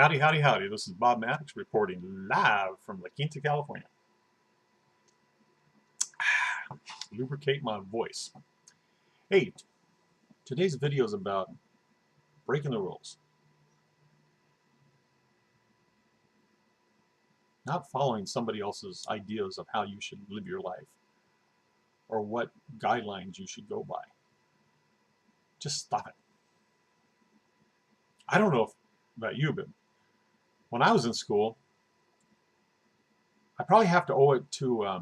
Howdy, howdy, howdy. This is Bob Maddox reporting live from La Quinta, California. Lubricate my voice. Hey, today's video is about breaking the rules. Not following somebody else's ideas of how you should live your life or what guidelines you should go by. Just stop it. I don't know about you, but when I was in school, I probably have to owe it to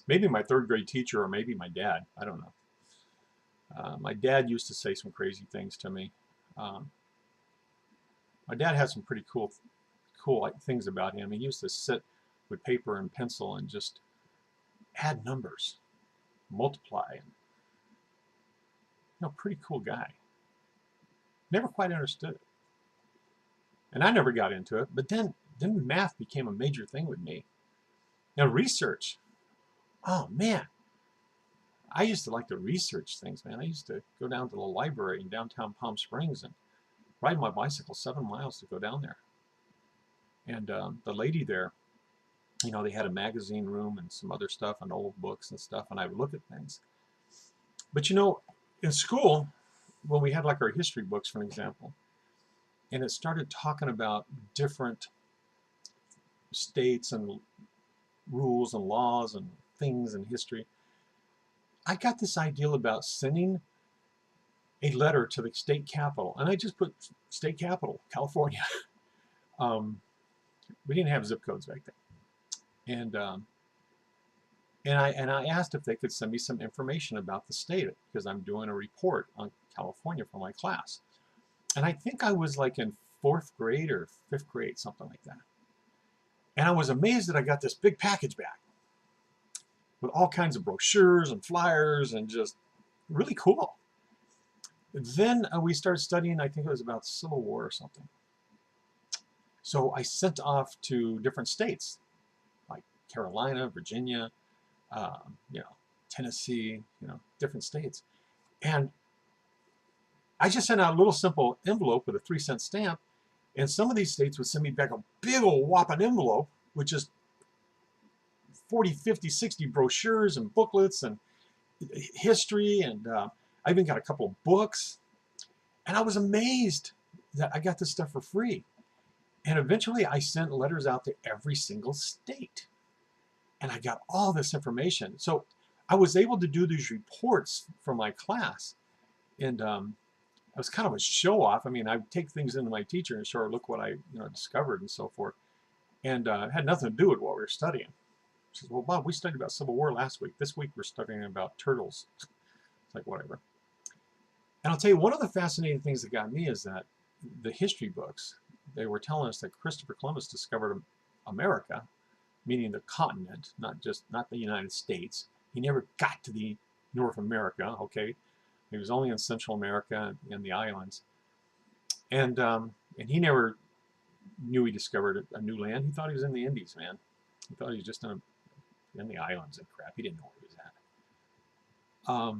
maybe my third grade teacher or maybe my dad. I don't know. My dad used to say some crazy things to me. My dad had some pretty cool things about him. He used to sit with paper and pencil and just add numbers, multiply, and pretty cool guy. Never quite understood it, and I never got into it. But then math became a major thing with me. Now research. Oh man, I used to like to research things, man. I used to go down to the library in downtown Palm Springs and ride my bicycle 7 miles to go down there. And the lady there, they had a magazine room and some other stuff and old books and stuff, and I would look at things. But in school, when we had like our history books, for example, and it started talking about different states and rules and laws and things in history, I got this idea about sending a letter to the state capital, and I just put state capital, California. We didn't have zip codes back then, and I asked if they could send me some information about the state because I'm doing a report on California for my class, and I think I was like in 4th grade or 5th grade, something like that. And I was amazed that I got this big package back with all kinds of brochures and flyers and just really cool. Then we started studying, I think it was about Civil War or something. So I sent off to different states, like Carolina, Virginia, Tennessee, different states. And I just sent out a little simple envelope with a 3-cent stamp, and some of these states would send me back a big old whopping envelope with just 40, 50, 60 brochures and booklets and history, and I even got a couple of books. And I was amazed that I got this stuff for free. And eventually I sent letters out to every single state. And I got all this information. So I was able to do these reports for my class. And it was kind of a show off. I mean, I would take things into my teacher and show her, look what I discovered and so forth. And it had nothing to do with what we were studying. She says, well, Bob, we studied about Civil War last week. This week we're studying about turtles. It's like, whatever. And I'll tell you, one of the fascinating things that got me is that the history books, they were telling us that Christopher Columbus discovered America, meaning the continent, not the United States. He never got to the North America, okay? He was only in Central America and the islands. And he never knew he discovered a new land. He thought he was in the Indies, man. He thought he was just in the islands and crap. He didn't know where he was at.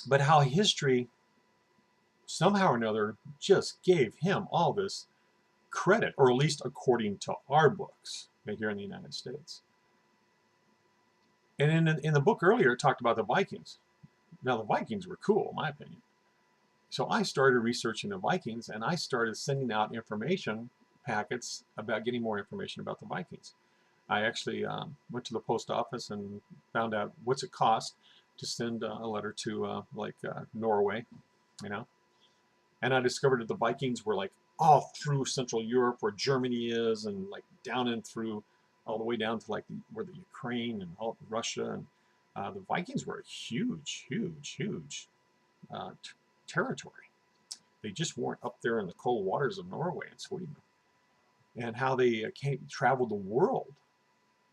But how history, somehow or another, just gave him all this credit, or at least according to our books here in the United States. And in the book earlier, it talked about the Vikings. Now, the Vikings were cool, in my opinion. So I started researching the Vikings, and I started sending out information packets about getting more information about the Vikings. I actually went to the post office and found out what's it cost to send a letter to Norway, and I discovered that the Vikings were like all through Central Europe where Germany is, and like down and through all the way down to like where the Ukraine and all Russia, and the Vikings were a huge territory. They just weren't up there in the cold waters of Norway and Sweden. And how they traveled the world,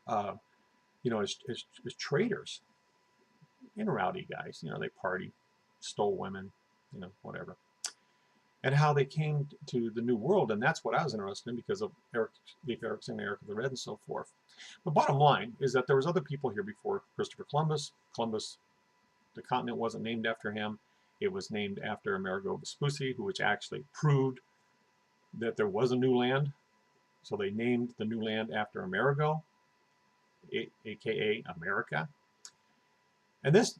as traders, rowdy guys. They party, stole women, whatever. And how they came to the New World, and that's what I was interested in because of Leif Erikson, Eric the Red, and so forth. But bottom line is that there was other people here before Christopher Columbus. Columbus, the continent wasn't named after him. It was named after Amerigo Vespucci, which actually proved that there was a new land, so they named the new land after Amerigo, aka America. And this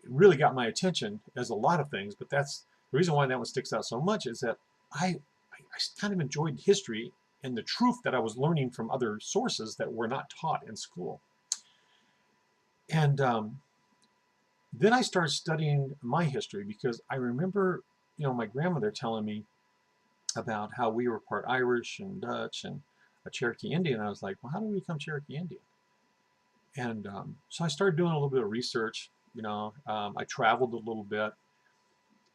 really got my attention, as a lot of things, but that's the reason why that one sticks out so much, is that I kind of enjoyed history and the truth that I was learning from other sources that were not taught in school. And then I started studying my history, because I remember, my grandmother telling me about how we were part Irish and Dutch and a Cherokee Indian. I was like, well, how did we become Cherokee Indian? And so I started doing a little bit of research. I traveled a little bit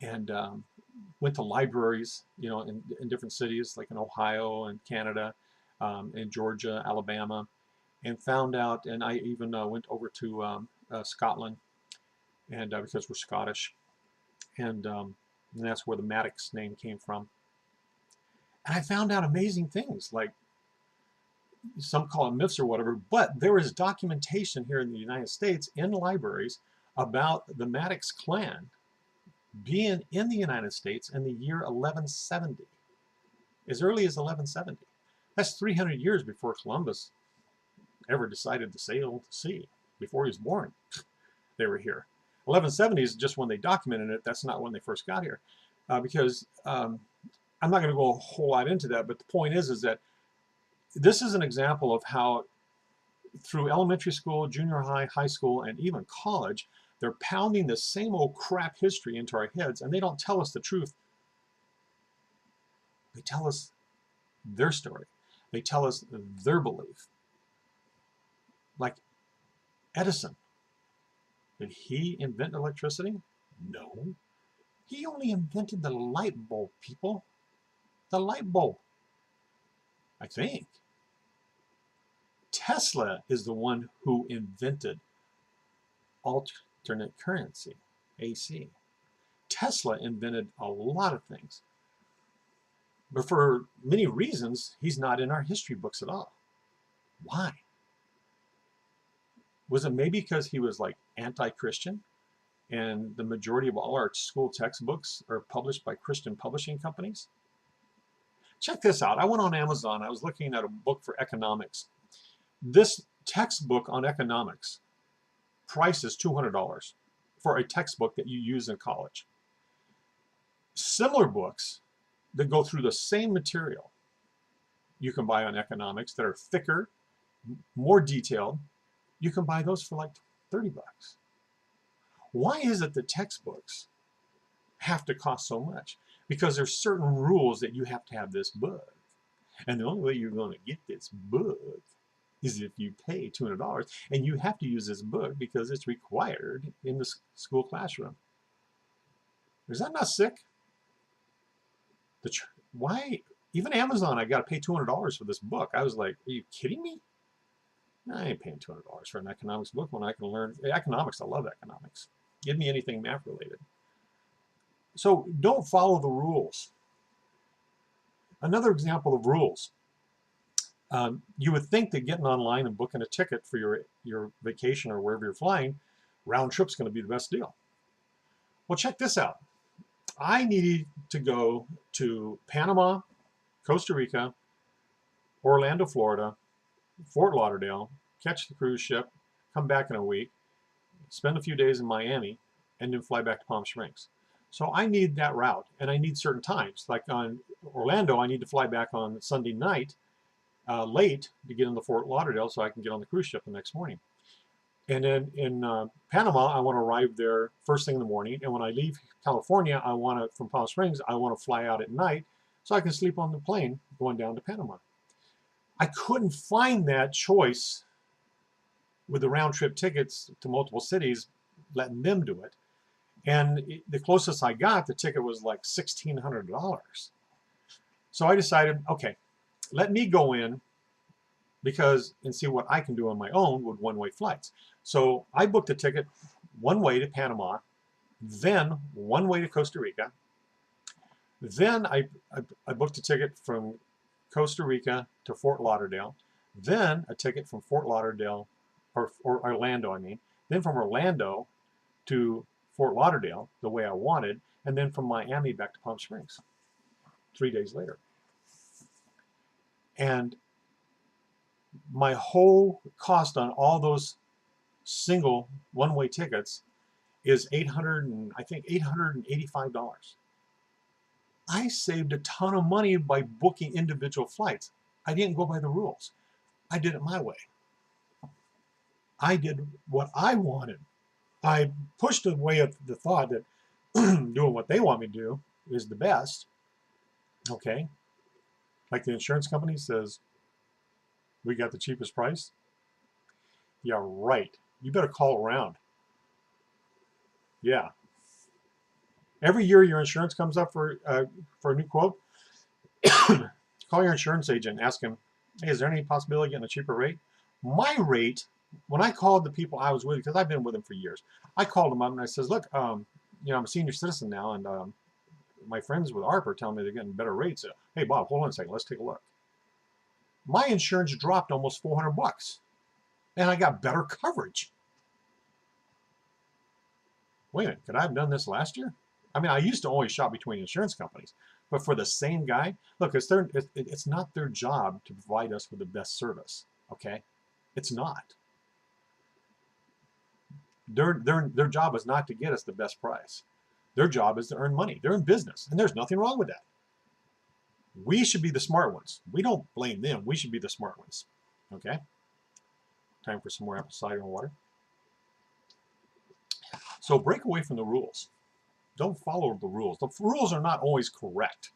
and went to libraries, in different cities, like in Ohio and Canada, in Georgia, Alabama, and found out, and I even went over to Scotland, and because we're Scottish, and that's where the Maddox name came from. And I found out amazing things, like some call it myths or whatever, but there is documentation here in the United States in libraries about the Maddox clan being in the United States in the year 1170, as early as 1170. That's 300 years before Columbus ever decided to sail the sea. Before he was born, they were here. 1170 is just when they documented it. That's not when they first got here, because I'm not going to go a whole lot into that, but the point is that this is an example of how through elementary school, junior high, high school, and even college, they're pounding the same old crap history into our heads, and they don't tell us the truth. They tell us their story. They tell us their belief. Like Edison. Did he invent electricity? No. He only invented the light bulb, people. The light bulb. I think. Tesla is the one who invented alternate currency, AC. Tesla invented a lot of things. But for many reasons, he's not in our history books at all. Why? Was it maybe because he was like anti-Christian, and the majority of all our school textbooks are published by Christian publishing companies? Check this out. I went on Amazon. I was looking at a book for economics. This textbook on economics, price is $200 for a textbook that you use in college. Similar books that go through the same material you can buy on economics that are thicker, more detailed. You can buy those for like 30 bucks. Why is it that textbooks have to cost so much? Because there's certain rules that you have to have this book. And the only way you're going to get this book is if you pay $200, and you have to use this book because it's required in the school classroom. Is that not sick? Why? Even Amazon, I got to pay $200 for this book. I was like, are you kidding me? I ain't paying $200 for an economics book when I can learn economics. I love economics. Give me anything math related. So don't follow the rules. Another example of rules. You would think that getting online and booking a ticket for your vacation or wherever you're flying, round trip's going to be the best deal. Well, check this out. I needed to go to Panama, Costa Rica, Orlando, Florida, Fort Lauderdale, catch the cruise ship, come back in a week, spend a few days in Miami, and then fly back to Palm Springs. So I need that route, and I need certain times. Like on Orlando, I need to fly back on Sunday night late to get into Fort Lauderdale so I can get on the cruise ship the next morning. And then in Panama, I want to arrive there first thing in the morning. And when I leave California, from Palm Springs, I want to fly out at night so I can sleep on the plane going down to Panama. I couldn't find that choice with the round trip tickets to multiple cities, letting them do it. And the closest I got, the ticket was like $1,600. So I decided, okay, let me go in and see what I can do on my own with one-way flights. So I booked a ticket one way to Panama, then one way to Costa Rica. Then I booked a ticket from Costa Rica to Fort Lauderdale, then a ticket from Fort Lauderdale, or Orlando, I mean, then from Orlando to Fort Lauderdale, the way I wanted, and then from Miami back to Palm Springs 3 days later. And my whole cost on all those single one-way tickets is $885. I saved a ton of money by booking individual flights. I didn't go by the rules. I did it my way. I did what I wanted. I pushed away the thought that doing what they want me to do is the best. Okay. Like the insurance company says, we got the cheapest price. Yeah, right. You better call around. Yeah. Every year your insurance comes up for a new quote. Call your insurance agent and ask him, hey, is there any possibility of getting a cheaper rate? My rate, when I called the people I was with, because I've been with them for years, I called them up and I says, look, I'm a senior citizen now, and my friends with ARP are telling me they're getting better rates. Hey, Bob, hold on a second. Let's take a look. My insurance dropped almost $400, and I got better coverage. Wait a minute, could I have done this last year? I mean, I used to always shop between insurance companies, but for the same guy, look, it's not their job to provide us with the best service, okay? It's not. Their job is not to get us the best price. Their job is to earn money. They're in business, and there's nothing wrong with that. We should be the smart ones. We don't blame them. We should be the smart ones, okay? Time for some more apple cider and water. So break away from the rules. Don't follow the rules. The rules are not always correct,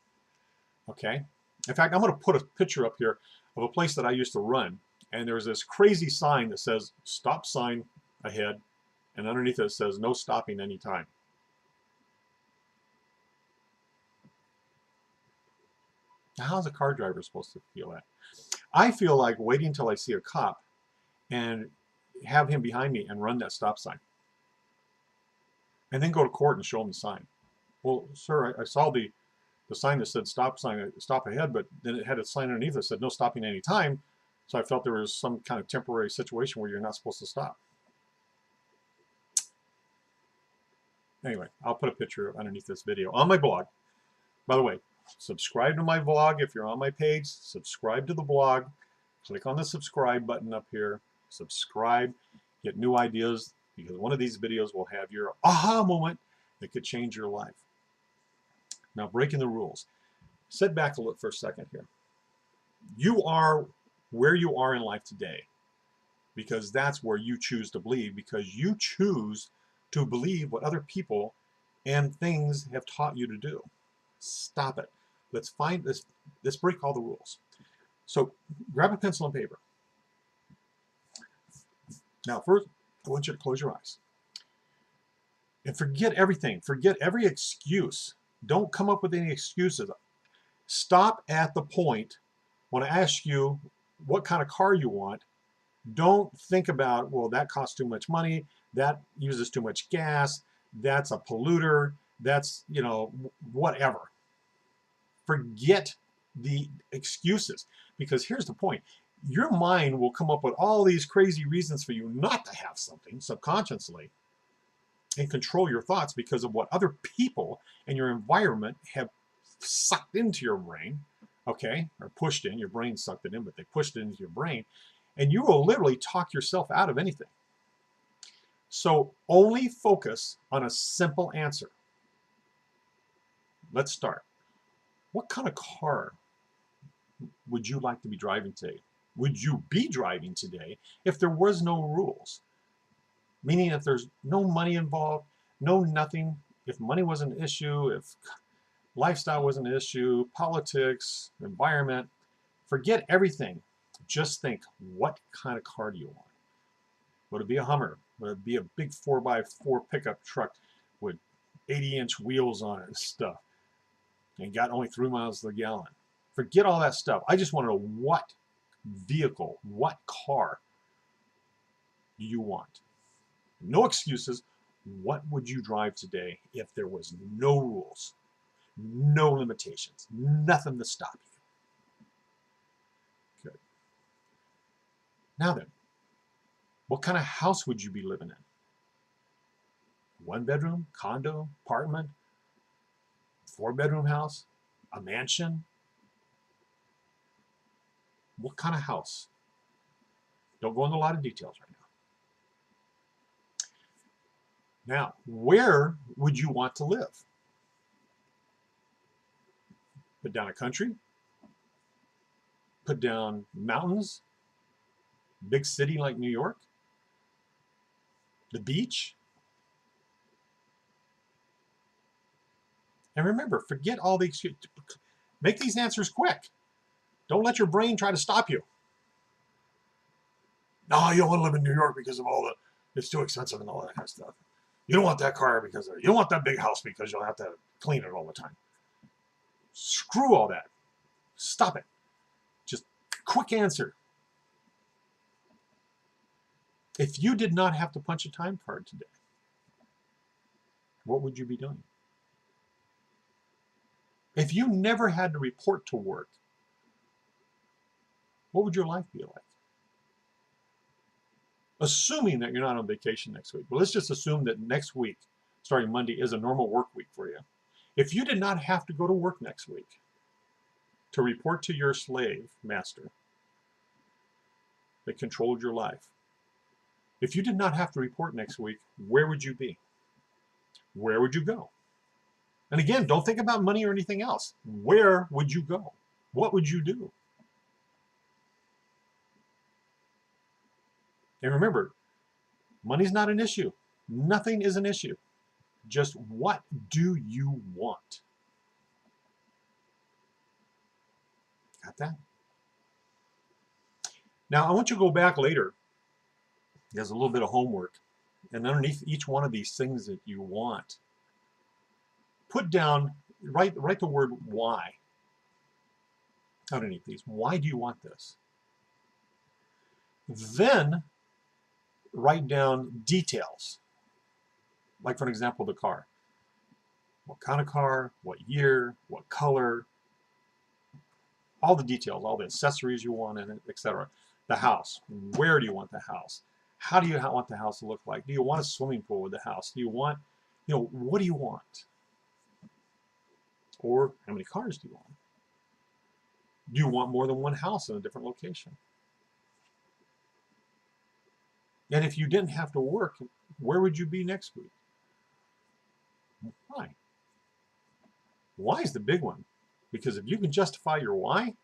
okay? In fact, I'm going to put a picture up here of a place that I used to run, and there's this crazy sign that says stop sign ahead, and underneath it says no stopping anytime. Now, how's a car driver supposed to feel that? I feel like waiting until I see a cop and have him behind me and run that stop sign, and then go to court and show him the sign. Well, sir, I saw the sign that said stop ahead, but then it had a sign underneath that said no stopping any time. So I felt there was some kind of temporary situation where you're not supposed to stop. Anyway, I'll put a picture underneath this video on my blog. By the way, subscribe to my vlog if you're on my page. Subscribe to the blog. Click on the subscribe button up here. Subscribe. Get new ideas, because one of these videos will have your aha moment that could change your life. Now, breaking the rules. Sit back a look for a second here. You are where you are in life today because that's where you choose to believe, because you choose to believe what other people and things have taught you to do. Stop it. Let's find this. Let's break all the rules. So grab a pencil and paper. Now, first, I want you to close your eyes. And forget everything. Forget every excuse. Don't come up with any excuses. Stop at the point when I ask you what kind of car you want. Don't think about, well, that costs too much money, that uses too much gas, that's a polluter, that's, whatever. Forget the excuses, because here's the point. Your mind will come up with all these crazy reasons for you not to have something subconsciously and control your thoughts because of what other people and your environment have sucked into your brain, okay, or pushed in. Your brain sucked it in, but they pushed it into your brain, and you will literally talk yourself out of anything. So only focus on a simple answer. Let's start. What kind of car would you like to be driving today? Would you be driving today if there was no rules? Meaning if there's no money involved, no nothing, if money wasn't an issue, if lifestyle wasn't an issue, politics, environment, forget everything. Just think, what kind of car do you want? Would it be a Hummer? Would it be a big 4x4 pickup truck with 80-inch wheels on it and stuff and got only 3 miles per gallon? Forget all that stuff. I just want to know what vehicle, what car do you want? No excuses. What would you drive today if there was no rules, no limitations, nothing to stop you? Good. Now then, what kind of house would you be living in? 1-bedroom, condo, apartment, 4-bedroom house, a mansion? What kind of house? Don't go into a lot of details right now. Now, where would you want to live? Put down a country? Put down mountains? Big city like New York? The beach? And remember, forget all the excuses. Make these answers quick. Don't let your brain try to stop you. No, you don't want to live in New York because of all the, it's too expensive and all that kind of stuff. You don't want that car because you don't want that big house because you'll have to clean it all the time. Screw all that. Stop it. Just quick answer. If you did not have to punch a time card today, what would you be doing? If you never had to report to work, what would your life be like? Assuming that you're not on vacation next week. Well, let's just assume that next week, starting Monday, is a normal work week for you. If you did not have to go to work next week to report to your slave master that controlled your life, if you did not have to report next week, where would you be? Where would you go? And again, don't think about money or anything else. Where would you go? What would you do? And remember, money's not an issue. Nothing is an issue. Just what do you want? Got that? Now, I want you to go back later. There's a little bit of homework. And underneath each one of these things that you want, put down, write the word why underneath these. Why do you want this? Then write down details. Like, for example, the car. What kind of car, what year, what color, all the details, all the accessories you want in it, etc. The house. Where do you want the house? How do you want the house to look like? Do you want a swimming pool with the house? Do you want, what do you want? Or how many cars do you want? Do you want more than one house in a different location? And if you didn't have to work, where would you be next week? Why? Why is the big one. Because if you can justify your why,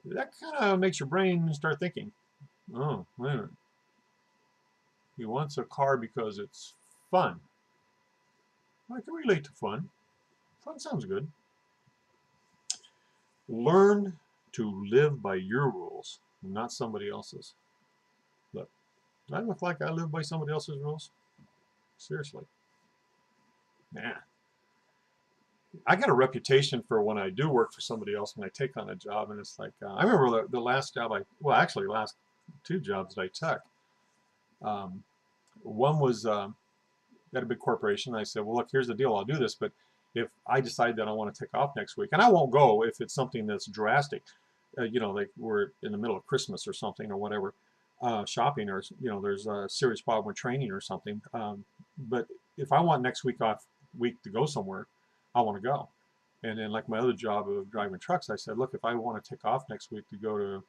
that kind of makes your brain start thinking, oh, wait a minute. He wants a car because it's fun. I can relate to fun. Fun sounds good. Learn to live by your rules, not somebody else's. Look, do I look like I live by somebody else's rules? Seriously. Nah. I got a reputation for when I do work for somebody else, when I take on a job, and it's like, I remember the last job actually last two jobs that I took. One was at a big corporation. I said, well, look, here's the deal. I'll do this, but if I decide that I want to take off next week, and I won't go if it's something that's drastic, like we're in the middle of Christmas or something or whatever, shopping, or, there's a serious problem with training or something. But if I want next week to go somewhere, I want to go. And then, like my other job of driving trucks, I said, look, if I want to take off next week to go to,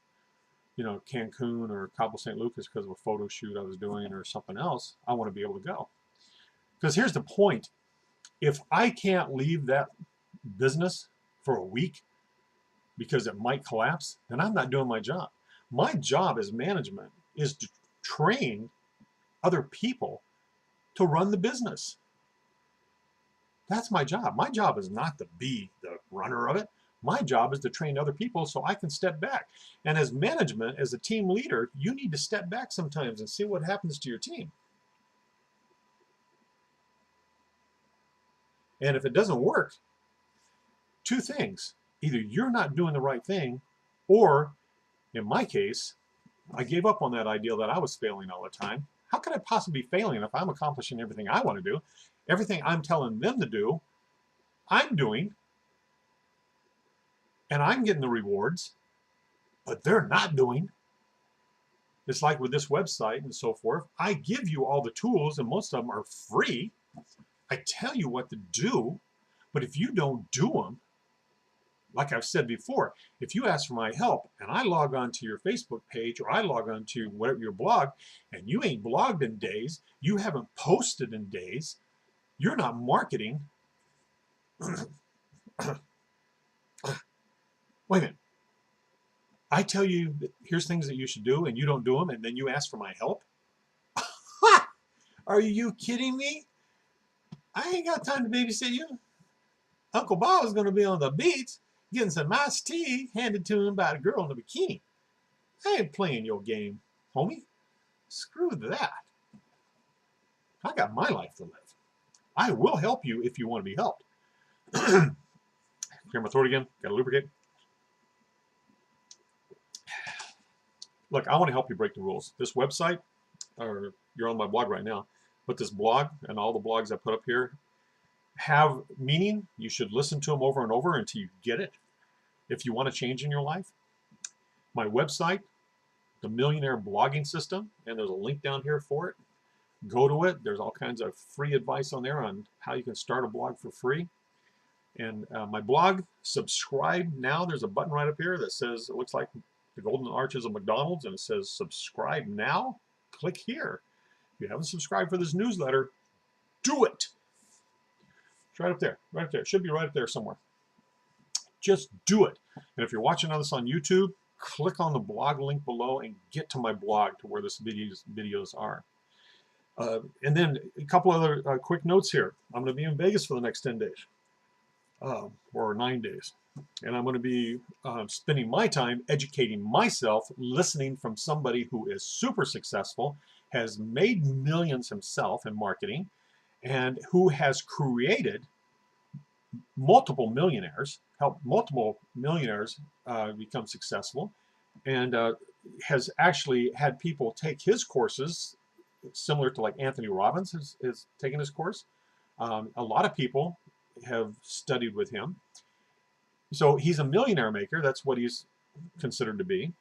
Cancun or Cabo San Lucas because of a photo shoot I was doing or something else, I want to be able to go. Because here's the point. If I can't leave that business for a week because it might collapse, then I'm not doing my job. My job as management is to train other people to run the business. That's my job. My job is not to be the runner of it. My job is to train other people so I can step back. And as management, as a team leader, you need to step back sometimes and see what happens to your team. And if it doesn't work, two things. Either you're not doing the right thing, or in my case, I gave up on that idea that I was failing all the time. How could I possibly be failing if I'm accomplishing everything I want to do? Everything I'm telling them to do, I'm doing. And I'm getting the rewards, but they're not doing. It's like with this website and so forth. I give you all the tools, and most of them are free. I tell you what to do, but if you don't do them, like I've said before, if you ask for my help and I log on to your Facebook page or I log on to whatever your blog and you ain't blogged in days, you haven't posted in days, you're not marketing. Wait a minute. I tell you, here's things that you should do and you don't do them and then you ask for my help? Are you kidding me? I ain't got time to babysit you. Uncle Bob is going to be on the beach getting some iced tea handed to him by a girl in a bikini. I ain't playing your game, homie. Screw that. I got my life to live. I will help you if you want to be helped. Clear my throat again. Got to lubricate. Look, I want to help you break the rules. This website, or you're on my blog right now, but this blog and all the blogs I put up here have meaning. You should listen to them over and over until you get it. If you want to change in your life, my website, the Millionaire Blogging System, and there's a link down here for it. Go to it. There's all kinds of free advice on there on how you can start a blog for free. And my blog, subscribe now. There's a button right up here that says, it looks like the golden arches of McDonald's, and it says subscribe now. Click here. If you haven't subscribed for this newsletter, do it. It's right up there, right up there. It should be right up there somewhere. Just do it. And if you're watching this on YouTube, click on the blog link below and get to my blog to where this videos are. And then a couple other quick notes here. I'm going to be in Vegas for the next 10 days, or 9 days. And I'm going to be spending my time educating myself, listening from somebody who is super successful, has made millions himself in marketing, and who has created multiple millionaires, helped multiple millionaires become successful, and has actually had people take his courses, similar to like Anthony Robbins has taken his course. A lot of people have studied with him. So he's a millionaire maker. That's what he's considered to be.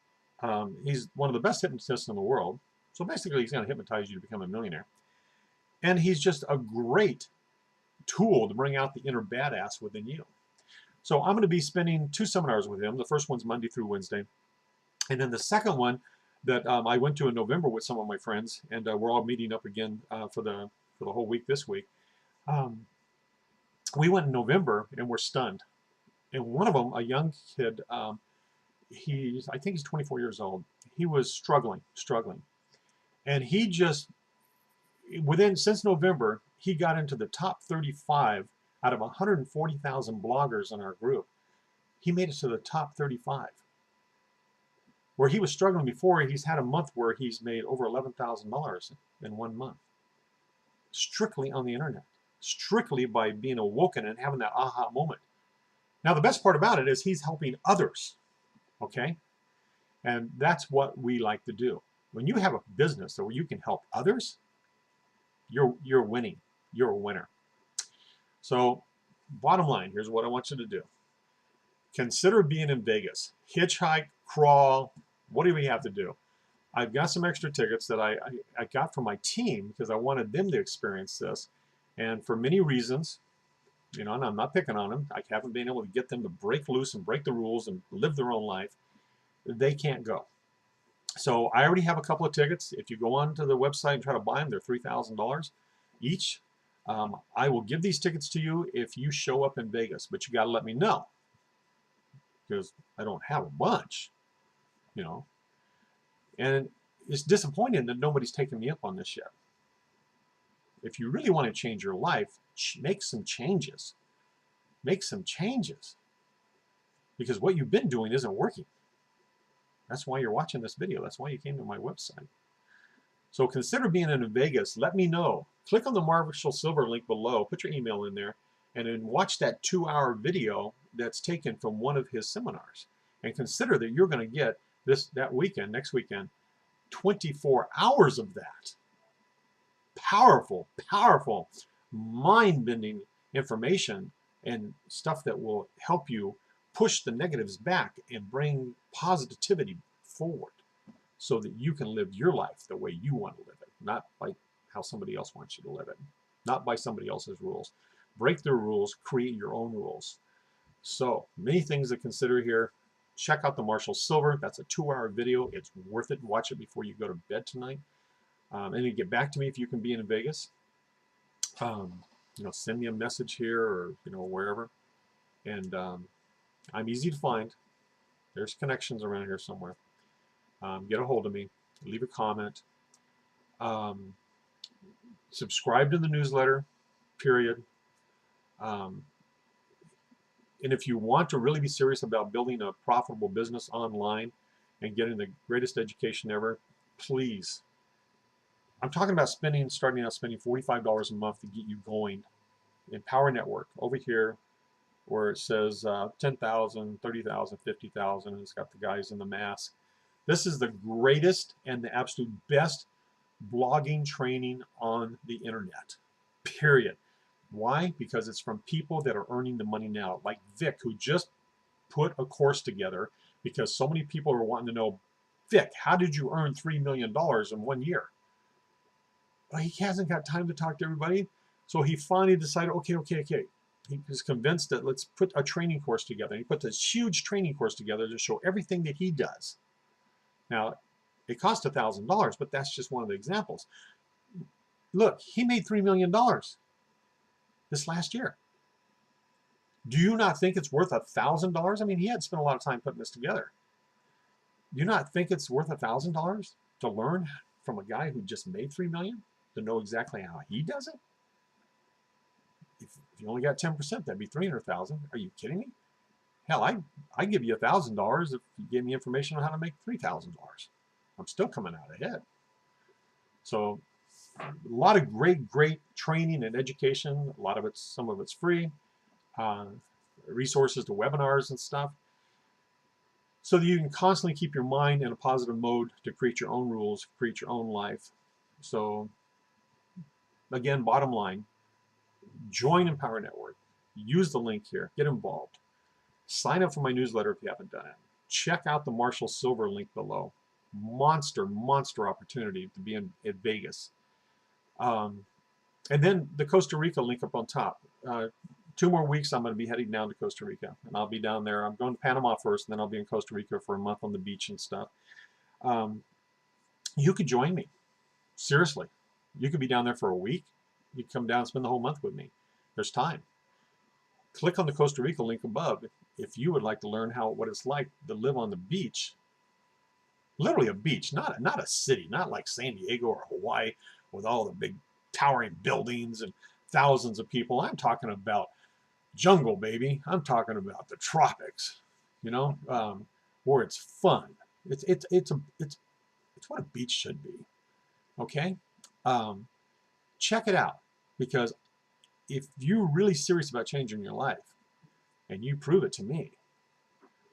He's one of the best hypnotists in the world. So basically, he's going to hypnotize you to become a millionaire. And he's just a great tool to bring out the inner badass within you. So I'm going to be spending 2 seminars with him. The first one's Monday through Wednesday. And then the second one that I went to in November with some of my friends, and we're all meeting up again for the whole week this week. We went in November and we're stunned. And one of them, a young kid, I think he's 24 years old. He was struggling. And he just, since November, he got into the top 35 out of 140,000 bloggers in our group. He made it to the top 35. Where he was struggling before, he's had a month where he's made over $11,000 in 1 month. Strictly on the internet. Strictly by being awoken and having that aha moment. Now, the best part about it is he's helping others, okay? And that's what we like to do. When you have a business where you can help others, you're winning. You're a winner. So, bottom line, here's what I want you to do. Consider being in Vegas. Hitchhike, crawl, whatever you have to do. I've got some extra tickets that I got from my team because I wanted them to experience this. And for many reasons, and I'm not picking on them. I haven't been able to get them to break loose and break the rules and live their own life. They can't go. So I already have a couple of tickets. If you go onto the website and try to buy them, they're $3,000 each. I will give these tickets to you if you show up in Vegas, but you got to let me know because I don't have a bunch, And it's disappointing that nobody's taken me up on this yet. If you really want to change your life, make some changes. Make some changes. Because what you've been doing isn't working. That's why you're watching this video. That's why you came to my website. So consider being in Vegas. Let me know. Click on the Marshall Silver link below. Put your email in there. And then watch that 2-hour video that's taken from one of his seminars. And consider that you're going to get that weekend, next weekend, 24 hours of that. Powerful, powerful, mind-bending information and stuff that will help you push the negatives back and bring positivity forward so that you can live your life the way you want to live it, not by how somebody else wants you to live it, not by somebody else's rules. Break their rules, create your own rules. So many things to consider here. Check out the Marshall Silver. That's a 2-hour video. It's worth it. Watch it before you go to bed tonight. And then get back to me if you can be in Vegas. Send me a message here or wherever. And I'm easy to find. There's connections around here somewhere. Get a hold of me. Leave a comment. Subscribe to the newsletter. Period. And if you want to really be serious about building a profitable business online and getting the greatest education ever, please. I'm talking about starting out spending $45 a month to get you going in Power Network over here where it says 10,000, 30,000, 50,000, and it's got the guys in the mask. This is the greatest and the absolute best blogging training on the internet, period. Why? Because it's from people that are earning the money now, like Vic, who just put a course together because so many people are wanting to know, Vic, how did you earn $3 million in 1 year? Well, he hasn't got time to talk to everybody. So he finally decided, okay. He was convinced that let's put a training course together. He put this huge training course together to show everything that he does. Now, it cost $1,000, but that's just one of the examples. Look, he made $3 million this last year. Do you not think it's worth $1,000? I mean, he had spent a lot of time putting this together. Do you not think it's worth $1,000 to learn from a guy who just made $3 million, to know exactly how he does it? If you only got 10%, that'd be $300,000. Are you kidding me? Hell, I'd give you $1,000 if you gave me information on how to make $3,000. I'm still coming out ahead. So a lot of great training and education. Some of it's free. Resources to webinars and stuff. So that you can constantly keep your mind in a positive mode to create your own rules, create your own life. So again, bottom line, join Empower Network. Use the link here. Get involved. Sign up for my newsletter if you haven't done it. Check out the Marshall Silver link below. Monster opportunity to be in Vegas. And then the Costa Rica link up on top. 2 more weeks, I'm going to be heading down to Costa Rica, and I'll be down there. I'm going to Panama first, and then I'll be in Costa Rica for a month on the beach and stuff. You could join me. Seriously. You could be down there for a week. You can come down and spend the whole month with me. There's time. Click on the Costa Rica link above if you would like to learn what it's like to live on the beach. Literally a beach, not a city, not like San Diego or Hawaii with all the big towering buildings and thousands of people. I'm talking about jungle, baby. I'm talking about the tropics, where it's fun. It's what a beach should be. Okay, check it out, because if you're really serious about changing your life, and you prove it to me,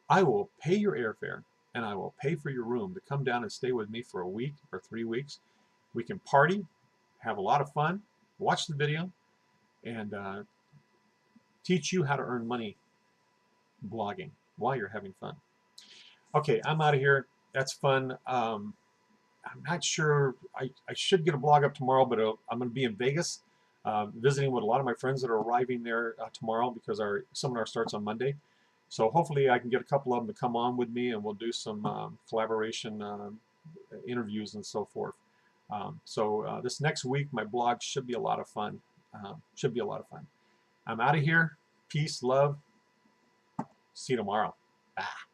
I will pay your airfare and I will pay for your room to come down and stay with me for a week or 3 weeks. We can party, have a lot of fun, watch the video, and teach you how to earn money blogging while you're having fun. Okay, I'm out of here. That's fun. I'm not sure. I should get a blog up tomorrow, but I'm going to be in Vegas visiting with a lot of my friends that are arriving there tomorrow, because our seminar starts on Monday. So hopefully I can get a couple of them to come on with me, and we'll do some collaboration interviews and so forth. So this next week, my blog should be a lot of fun. I'm out of here. Peace, love. See you tomorrow. Bye.